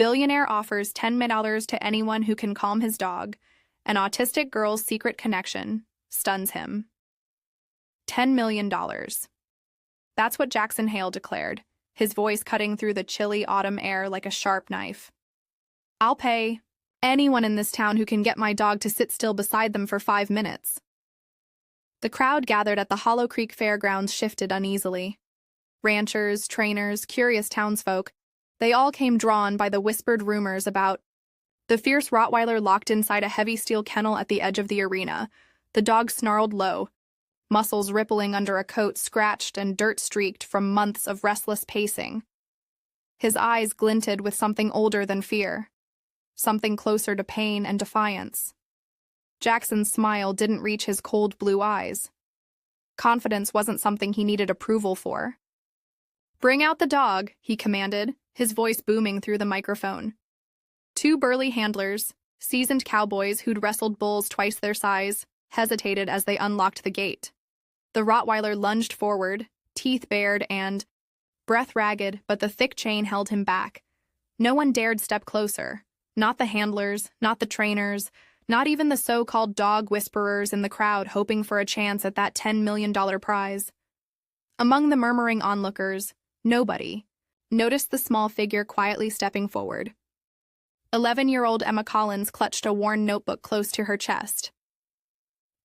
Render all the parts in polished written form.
Billionaire offers $10 to anyone who can calm his dog. An autistic girl's secret connection stuns him. $10 million. That's what Jackson Hale declared, his voice cutting through the chilly autumn air like a sharp knife. I'll pay anyone in this town who can get my dog to sit still beside them for 5 minutes. The crowd gathered at the Hollow Creek Fairgrounds shifted uneasily. Ranchers, trainers, curious townsfolk, they all came drawn by the whispered rumors about the fierce Rottweiler locked inside a heavy steel kennel at the edge of the arena. The dog snarled low, muscles rippling under a coat scratched and dirt-streaked from months of restless pacing. His eyes glinted with something older than fear, something closer to pain and defiance. Jackson's smile didn't reach his cold blue eyes. Confidence wasn't something he needed approval for. "Bring out the dog," he commanded, his voice booming through the microphone. 2 burly handlers, seasoned cowboys who'd wrestled bulls twice their size, hesitated as they unlocked the gate. The Rottweiler lunged forward, teeth bared and breath ragged, but the thick chain held him back. No one dared step closer. Not the handlers, not the trainers, not even the so-called dog whisperers in the crowd hoping for a chance at that $10 million prize. Among the murmuring onlookers, nobody noticed the small figure quietly stepping forward. 11-year-old Emma Collins clutched a worn notebook close to her chest.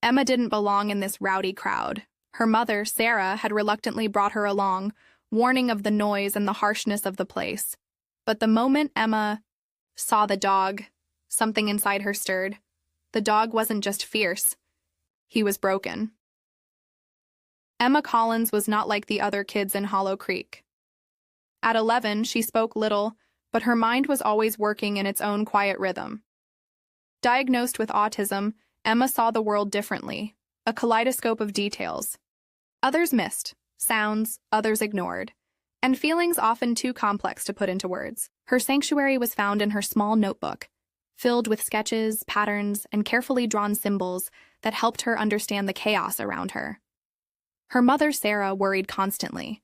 Emma didn't belong in this rowdy crowd. Her mother, Sarah, had reluctantly brought her along, warning of the noise and the harshness of the place. But the moment Emma saw the dog, something inside her stirred. The dog wasn't just fierce. He was broken. Emma Collins was not like the other kids in Hollow Creek. At 11, she spoke little, but her mind was always working in its own quiet rhythm. Diagnosed with autism, Emma saw the world differently, a kaleidoscope of details. Others missed, sounds others ignored, and feelings often too complex to put into words. Her sanctuary was found in her small notebook, filled with sketches, patterns, and carefully drawn symbols that helped her understand the chaos around her. Her mother, Sarah, worried constantly.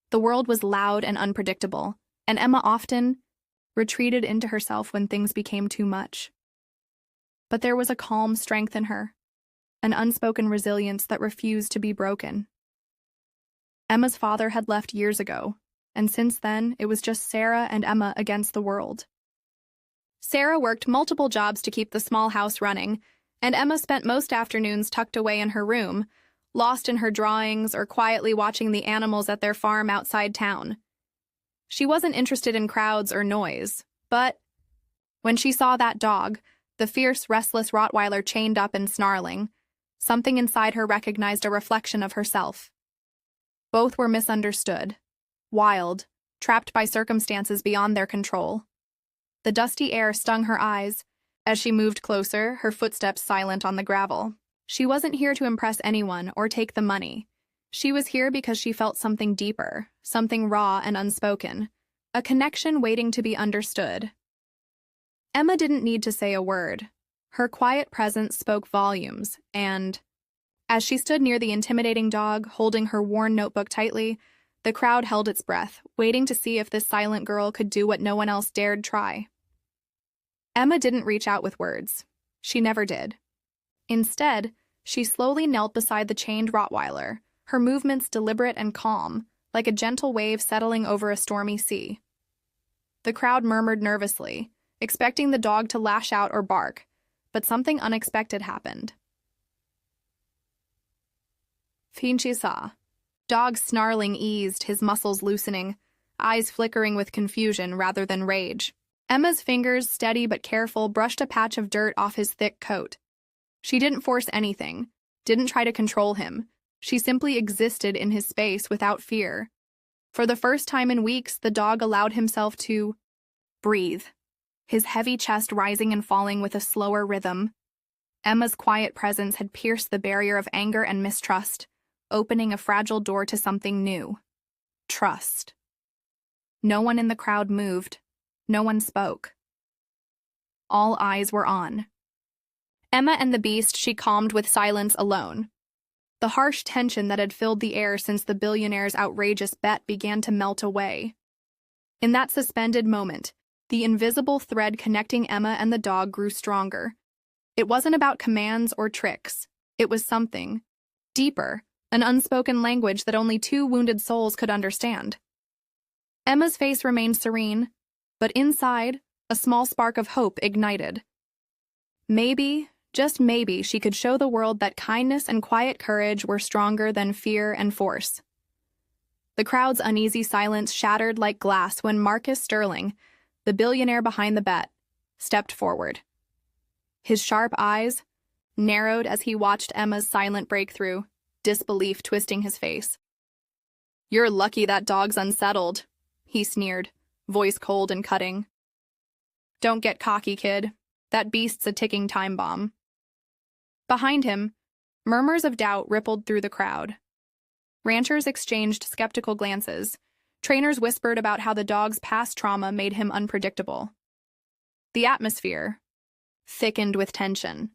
The world was loud and unpredictable, and Emma often retreated into herself when things became too much. But there was a calm strength in her, an unspoken resilience that refused to be broken. Emma's father had left years ago, and since then it was just Sarah and Emma against the world. Sarah worked multiple jobs to keep the small house running, and Emma spent most afternoons tucked away in her room, lost in her drawings or quietly watching the animals at their farm outside town. She wasn't interested in crowds or noise, but when she saw that dog, the fierce, restless Rottweiler chained up and snarling, something inside her recognized a reflection of herself. Both were misunderstood, wild, trapped by circumstances beyond their control. The dusty air stung her eyes. As she moved closer, her footsteps silent on the gravel. She wasn't here to impress anyone or take the money. She was here because she felt something deeper, something raw and unspoken, a connection waiting to be understood. Emma didn't need to say a word. Her quiet presence spoke volumes, and as she stood near the intimidating dog, holding her worn notebook tightly, the crowd held its breath, waiting to see if this silent girl could do what no one else dared try. Emma didn't reach out with words. She never did. Instead, she slowly knelt beside the chained Rottweiler, her movements deliberate and calm, like a gentle wave settling over a stormy sea. The crowd murmured nervously, expecting the dog to lash out or bark, but something unexpected happened. Finchi saw. Dog's snarling eased, his muscles loosening, eyes flickering with confusion rather than rage. Emma's fingers, steady but careful, brushed a patch of dirt off his thick coat. She didn't force anything, didn't try to control him. She simply existed in his space without fear. For the first time in weeks, the dog allowed himself to breathe, his heavy chest rising and falling with a slower rhythm. Emma's quiet presence had pierced the barrier of anger and mistrust, opening a fragile door to something new. Trust. No one in the crowd moved. No one spoke. All eyes were on Emma and the beast she calmed with silence alone. The harsh tension that had filled the air since the billionaire's outrageous bet began to melt away. In that suspended moment, The invisible thread connecting Emma and the dog grew stronger. It wasn't about commands or tricks. It was something deeper, an unspoken language that only two wounded souls could understand. Emma's face remained serene, but inside, a small spark of hope ignited. Maybe, just maybe, she could show the world that kindness and quiet courage were stronger than fear and force. The crowd's uneasy silence shattered like glass when Marcus Sterling, the billionaire behind the bet, stepped forward. His sharp eyes narrowed as he watched Emma's silent breakthrough, disbelief twisting his face. "You're lucky that dog's unsettled," he sneered, voice cold and cutting. "Don't get cocky, kid. That beast's a ticking time bomb." Behind him, murmurs of doubt rippled through the crowd. Ranchers exchanged skeptical glances. Trainers whispered about how the dog's past trauma made him unpredictable. The atmosphere thickened with tension.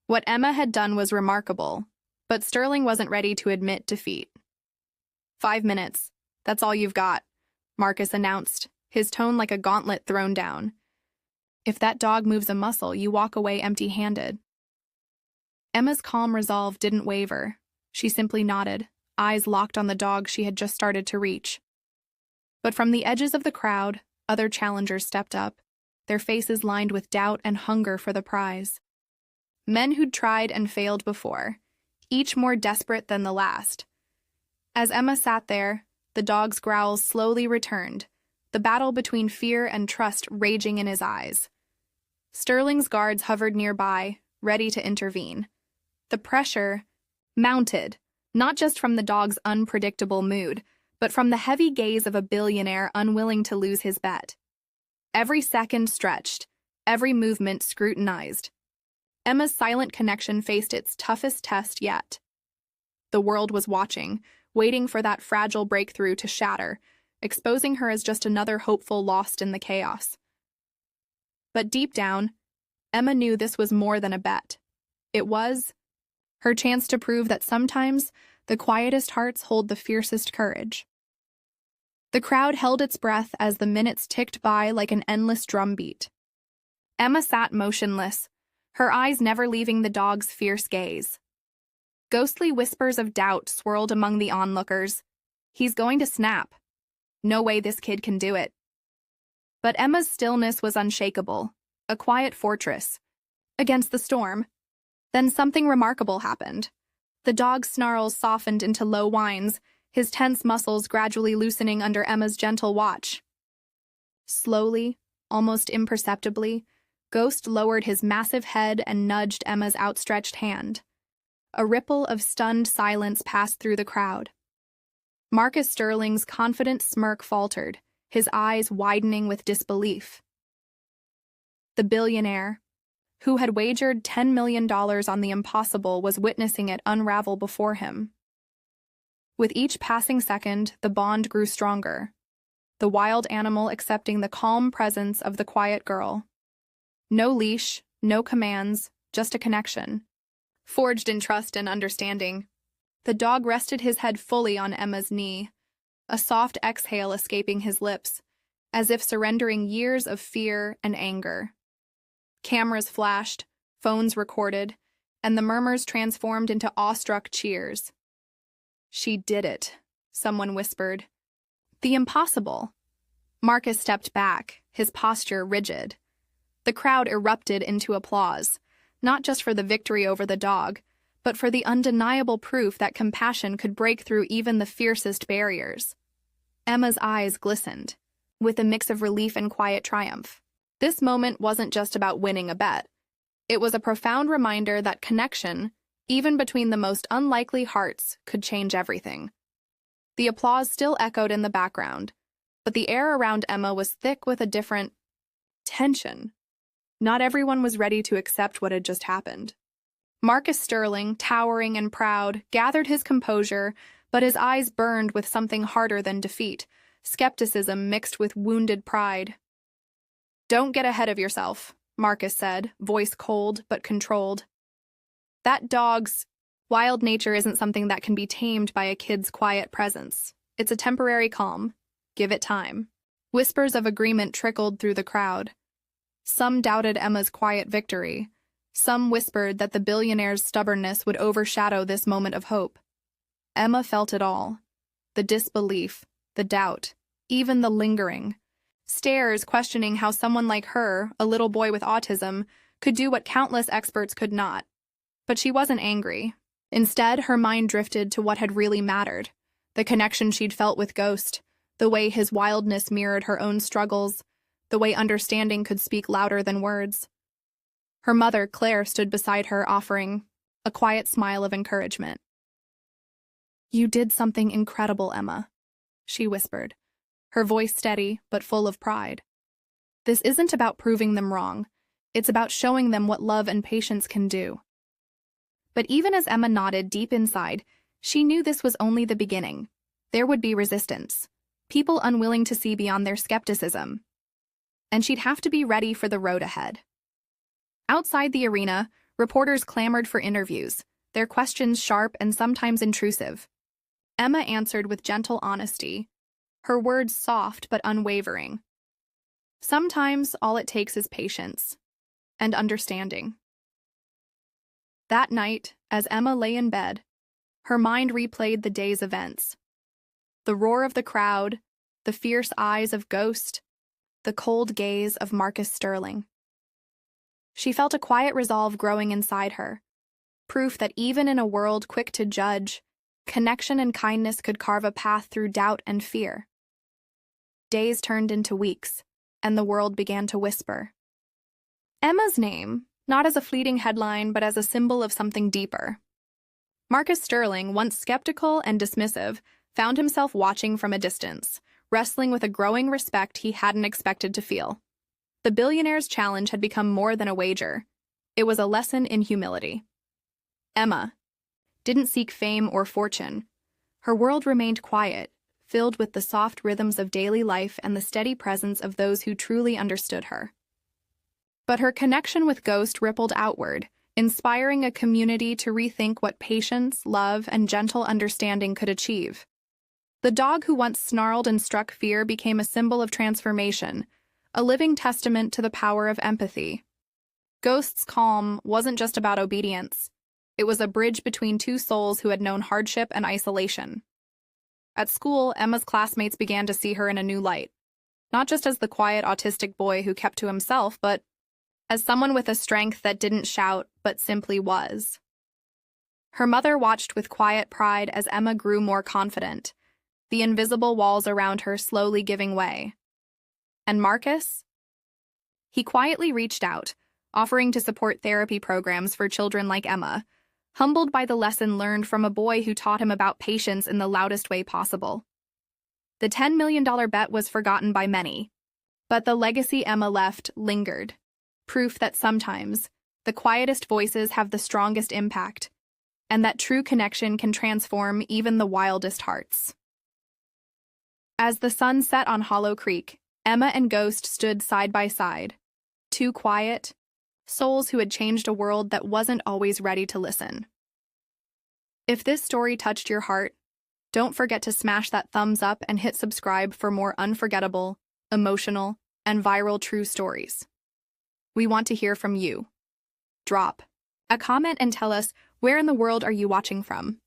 What Emma had done was remarkable, but Sterling wasn't ready to admit defeat. 5 minutes. That's all you've got, Marcus announced, his tone like a gauntlet thrown down. If that dog moves a muscle, you walk away empty-handed. Emma's calm resolve didn't waver. She simply nodded, eyes locked on the dog she had just started to reach. But from the edges of the crowd, other challengers stepped up, their faces lined with doubt and hunger for the prize. Men who'd tried and failed before, each more desperate than the last. As Emma sat there, the dog's growls slowly returned, the battle between fear and trust raging in his eyes. Sterling's guards hovered nearby, ready to intervene. The pressure mounted, not just from the dog's unpredictable mood, but from the heavy gaze of a billionaire unwilling to lose his bet. Every second stretched, every movement scrutinized. Emma's silent connection faced its toughest test yet. The world was watching, waiting for that fragile breakthrough to shatter, exposing her as just another hopeful lost in the chaos. But deep down, Emma knew this was more than a bet. It was her chance to prove that sometimes the quietest hearts hold the fiercest courage. The crowd held its breath as the minutes ticked by like an endless drumbeat. Emma sat motionless, her eyes never leaving the dog's fierce gaze. Ghostly whispers of doubt swirled among the onlookers. He's going to snap. No way this kid can do it. But Emma's stillness was unshakable, a quiet fortress, against the storm. Then something remarkable happened. The dog's snarls softened into low whines, his tense muscles gradually loosening under Emma's gentle watch. Slowly, almost imperceptibly, Ghost lowered his massive head and nudged Emma's outstretched hand. A ripple of stunned silence passed through the crowd. Marcus Sterling's confident smirk faltered, his eyes widening with disbelief. The billionaire, who had wagered $10 million on the impossible, was witnessing it unravel before him. With each passing second, the bond grew stronger, the wild animal accepting the calm presence of the quiet girl. No leash, no commands, just a connection, forged in trust and understanding. The dog rested his head fully on Emma's knee, a soft exhale escaping his lips, as if surrendering years of fear and anger. Cameras flashed, phones recorded, and the murmurs transformed into awestruck cheers. "She did it," someone whispered. "The impossible." Marcus stepped back, his posture rigid. The crowd erupted into applause, not just for the victory over the dog, but for the undeniable proof that compassion could break through even the fiercest barriers. Emma's eyes glistened, with a mix of relief and quiet triumph. This moment wasn't just about winning a bet. It was a profound reminder that connection, even between the most unlikely hearts, could change everything. The applause still echoed in the background, but the air around Emma was thick with a different tension. Not everyone was ready to accept what had just happened. Marcus Sterling, towering and proud, gathered his composure, but his eyes burned with something harder than defeat, skepticism mixed with wounded pride. "Don't get ahead of yourself," Marcus said, voice cold but controlled. "That dog's wild nature isn't something that can be tamed by a kid's quiet presence. It's a temporary calm. Give it time." Whispers of agreement trickled through the crowd. Some doubted Emma's quiet victory. Some whispered that the billionaire's stubbornness would overshadow this moment of hope. Emma felt it all. The disbelief, the doubt, even the lingering. Stares questioning how someone like her, a little boy with autism, could do what countless experts could not. But she wasn't angry. Instead, her mind drifted to what had really mattered. The connection she'd felt with Ghost, the way his wildness mirrored her own struggles, the way understanding could speak louder than words. Her mother, Claire, stood beside her, offering a quiet smile of encouragement. "You did something incredible, Emma," she whispered, her voice steady but full of pride. "This isn't about proving them wrong. It's about showing them what love and patience can do." But even as Emma nodded deep inside, she knew this was only the beginning. There would be resistance, people unwilling to see beyond their skepticism. And she'd have to be ready for the road ahead. Outside the arena, reporters clamored for interviews, their questions sharp and sometimes intrusive. Emma answered with gentle honesty, her words soft but unwavering. Sometimes all it takes is patience and understanding. That night, as Emma lay in bed, her mind replayed the day's events. The roar of the crowd, the fierce eyes of Ghost, the cold gaze of Marcus Sterling. She felt a quiet resolve growing inside her, proof that even in a world quick to judge, connection and kindness could carve a path through doubt and fear. Days turned into weeks, and the world began to whisper. Emma's name, not as a fleeting headline but as a symbol of something deeper. Marcus Sterling, once skeptical and dismissive, found himself watching from a distance, wrestling with a growing respect he hadn't expected to feel. The billionaire's challenge had become more than a wager. It was a lesson in humility. Emma didn't seek fame or fortune. Her world remained quiet, filled with the soft rhythms of daily life and the steady presence of those who truly understood her. But her connection with Ghost rippled outward, inspiring a community to rethink what patience, love, and gentle understanding could achieve. The dog who once snarled and struck fear became a symbol of transformation, a living testament to the power of empathy. Ghost's calm wasn't just about obedience. It was a bridge between two souls who had known hardship and isolation. At school, Emma's classmates began to see her in a new light, not just as the quiet autistic boy who kept to himself, but as someone with a strength that didn't shout but simply was. Her mother watched with quiet pride as Emma grew more confident, the invisible walls around her slowly giving way. And Marcus? He quietly reached out, offering to support therapy programs for children like Emma, humbled by the lesson learned from a boy who taught him about patience in the loudest way possible. The $10 million bet was forgotten by many, but the legacy Emma left lingered, proof that sometimes the quietest voices have the strongest impact, and that true connection can transform even the wildest hearts. As the sun set on Hollow Creek, Emma and Ghost stood side by side, two quiet souls who had changed a world that wasn't always ready to listen. If this story touched your heart, don't forget to smash that thumbs up and hit subscribe for more unforgettable, emotional, and viral true stories. We want to hear from you. Drop a comment and tell us, where in the world are you watching from?